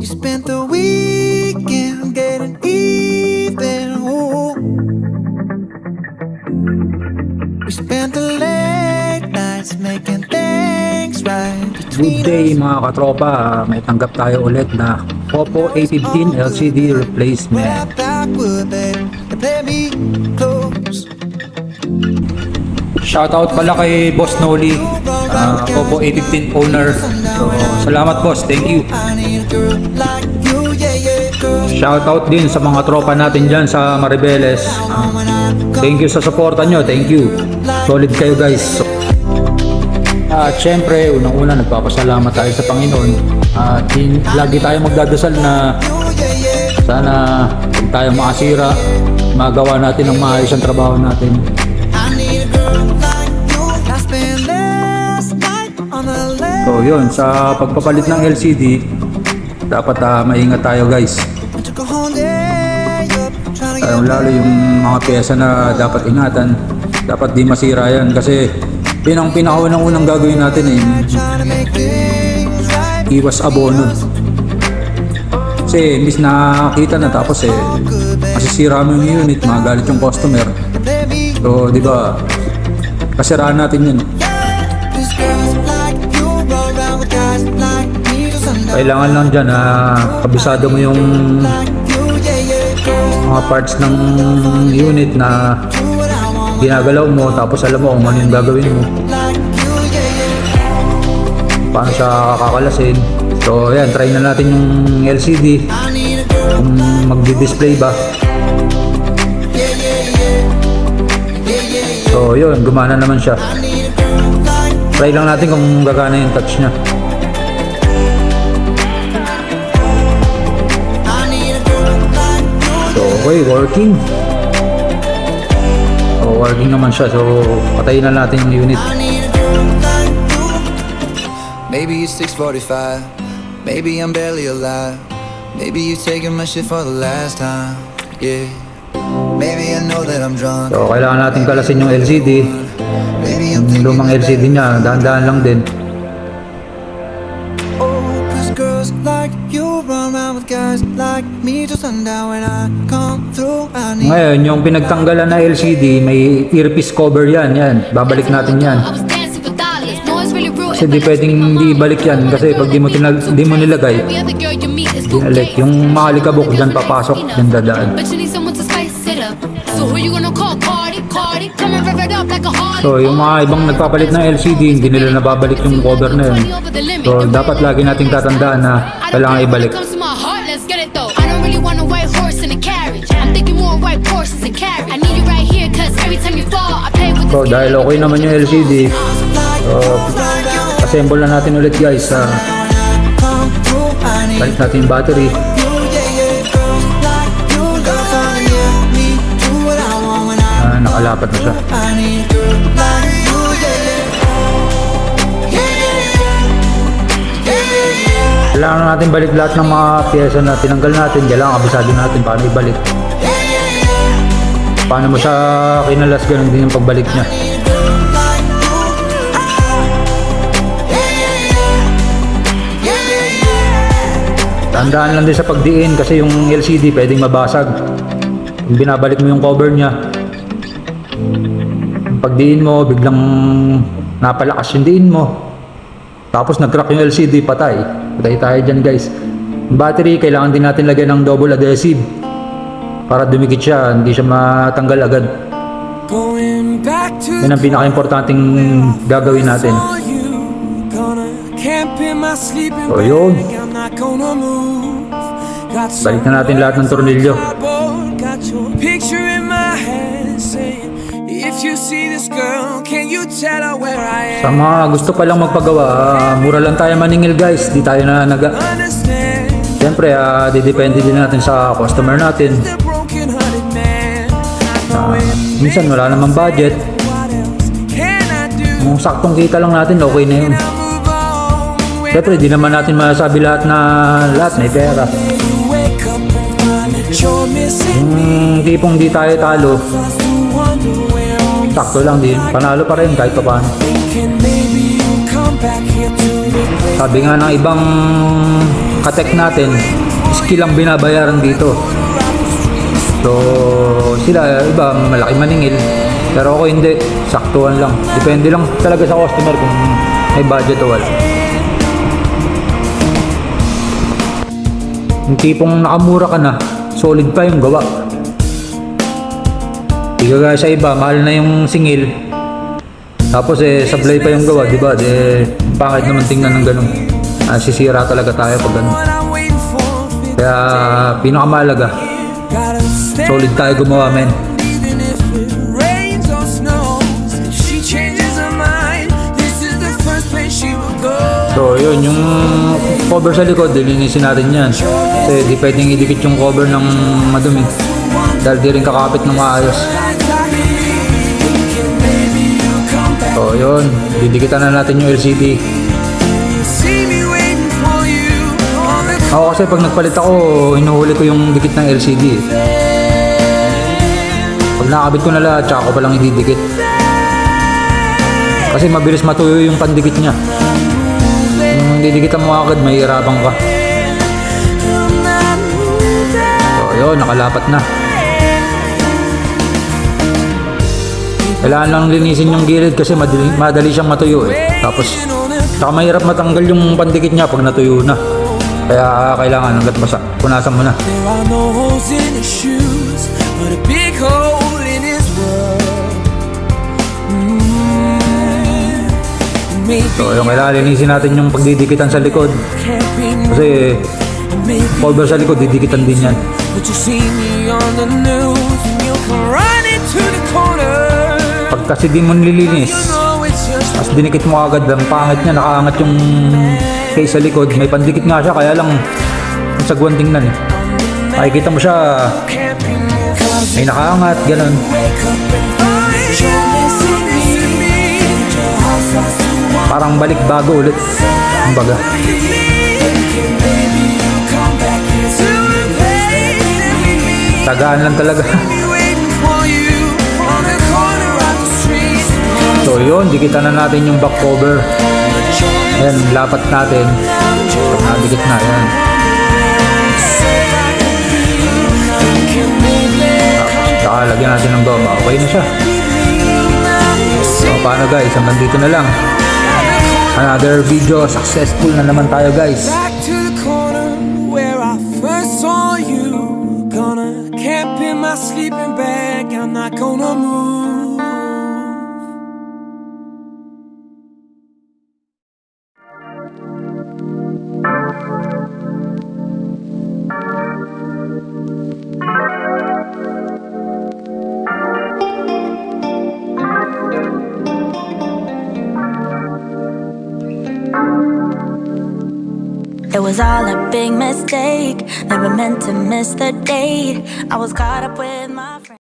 We spent the weekend getting even. Ooh. We spent the late nights making things right Good between day us. mga katropa. May tanggap tayo ulit na Oppo A15 LCD replacement. Backward, babe, and play me close. Shoutout pala kay Boss Noli, Oppo A15 owner. So, salamat boss, thank you. I need a girl like you, yeah, yeah, girl. Shoutout din sa mga tropa natin dyan sa Maribeles. Thank you sa suporta nyo, thank you. Solid kayo guys. At syempre, unang-una nagpapasalamat tayo sa Panginoon. At lagi tayo magdadasal na sana huwag tayo makasira, magawa natin ng maayos ang trabaho natin. I need a girl like you. I spent last night on the lake. So yun, sa pagpapalit ng LCD, dapat maingat tayo guys. We took a whole day up trying to get Lalo yung mga pyesa na dapat ingatan, dapat di masira yan kasi yun ang pinakaunang-unang gagawin natin trying to make things right. iwas abono. Kasi imbis nakita na tapos masisira mo yung unit, magalit yung customer. Play me. So di ba, kasiraan natin yun. These girls like you roll around with guys like me till sundown. Kailangan lang dyan kabisado mo yung Like you, yeah, yeah, girl. mga parts ng unit na Do what I want ginagalaw mo, tapos alam mo kung ano yung gagawin mo, like you, yeah, yeah. paano siya kakalasin. So yan, try na natin yung LCD I need a girl, kung magdi-display ba. yeah, yeah, yeah. Yeah, yeah, yeah. So yun, gumana naman siya. I need a girl like Try lang natin kung gagana yung touch niya. I need a girl like you. So okay, working. So working naman siya. So patayin na natin yung unit. I need a girl like you. Maybe it's 6:45. Maybe I'm barely alive. Maybe you taking my shit for the last time. Yeah. Maybe I know that I'm drunk. So kailangan natin kalasin yung LCD. Maybe I'm Yung thinking lumang LCD niya, dahan-dahan lang din. oh, 'cause girls like you run around with guys like me till sundown. When I come through, I need Ngayon, yung pinagtanggalan na LCD, may earpiece cover yan. Babalik natin yan. I was dancing for dollars. No, it's really rude. Kasi di pwedeng hindi ibalik yan. Kasi pag di mo nilagay, Every other girl you meet is dinalik. Yung mga likabok dyan papasok, dyan dadaan. But you need someone to spice it up. So who you gonna call? Cardi, Cardi. Come and rev it up like a Harley. So yung mga ibang nagpapalit ng LCD, hindi nila nababalik yung cover na yun. So dapat lagi nating tatandaan na kailangan ibalik. Comes to my heart, let's get it though. I don't really want a white horse in a carriage. I'm thinking more white horses and carriage. I need you right here, cause every time you fall, I play with So this dahil okay naman yung LCD, assemble na natin ulit guys. come through. I need Balik natin yung battery. you, yeah, yeah. Girls like you love trying to get me. Do what I want when I Nakalapat na siya. I need a girl like you, yeah, yeah. Yeah, yeah, yeah. Yeah, yeah, yeah. Kailangan na natin balik lahat ng mga pyesa na tinanggal natin. Kailangan kabisado natin paano ibalik. Paano mo siya kinalas, ganun din yung pagbalik niya. Tandaan lang din sa pagdiin kasi yung LCD pwedeng mabasag. Kung binabalik mo yung cover niya, yung pagdiin mo, biglang napalakas yung diin mo. Tapos nag-crack yung LCD, patay. Patay tayo dyan guys. Yung battery, kailangan din natin lagyan ng double adhesive para dumikit siya, hindi siya matanggal agad. Going back to Yan ang pinaka-importanting gagawin natin. So yun, balik na natin lahat ng tornilyo. Sa mga gusto palang magpagawa, mura lang tayo maningil guys. Di tayo na Siyempre, didepende din natin sa customer natin. Minsan wala namang budget. Kung saktong kita lang natin, okay na yun. Siyempre, di naman natin masasabi lahat na lahat may pera. Yung tipong di tayo talo, sakto lang din. Panalo pa rin kahit pa paano. Sabi nga ng ibang katek natin, skill ang binabayaran dito. So, sila, iba, malaki maningil. Pero ako hindi, saktuhan lang. Depende lang talaga sa customer kung may budget o wala. Yung tipong nakamura ka na, solid pa yung gawa. Di kagaya sa iba, mahal na yung singil. Tapos sablay pa yung gawa, di ba? Pangit naman tingnan ng ganun. Sisira talaga tayo pag ganun. Kaya pinakamahalaga, solid tayo gumawa, men. So yun, yung cover sa likod, dilinisin natin yan. Kasi di pwedeng idikit yung cover ng madumi. Dahil di rin kakapit ng maayos. So yun, didikitan na natin yung LCD. Ako kasi pag nagpalit ako, hinuhuli ko yung dikit ng LCD. Pag nakabit ko na lahat, tsaka ko palang ididikit. Kasi mabilis matuyo yung pandikit niya. Kung didikitan mo agad, mahihirapan ka. So yun, nakalapat na. Kailangan lang linisin yung gilid kasi madali siyang matuyo eh. Tapos, saka mahirap matanggal yung pandikit niya pag natuyo na. Kaya kailangan hanggat basa, punasan mo na. So yung kailangan linisin natin yung pagdidikitan sa likod. Kasi cover sa likod, didikitan din yan. Pag kasi di mo nililinis, mas dinikit mo agad, ang pangit niya, nakaangat yung case sa likod. May pandikit nga siya, kaya lang ang sagwan tingnan eh. Makikita mo siya, may nakaangat, ganun. Parang balik bago ulit, kumbaga. Tagaan lang talaga. So yun, dikitan na natin yung back cover. Ayan, lapat natin. Pag nadikit na, yan. Saka lagyan natin ng goma. Okay na siya. So paano guys, hanggang dito na lang. Another video, successful na naman tayo guys. Back to the corner where I first saw you. Gonna camp in my sleeping bag, I'm not gonna move. It was all a big mistake. Never meant to miss the date. I was caught up with my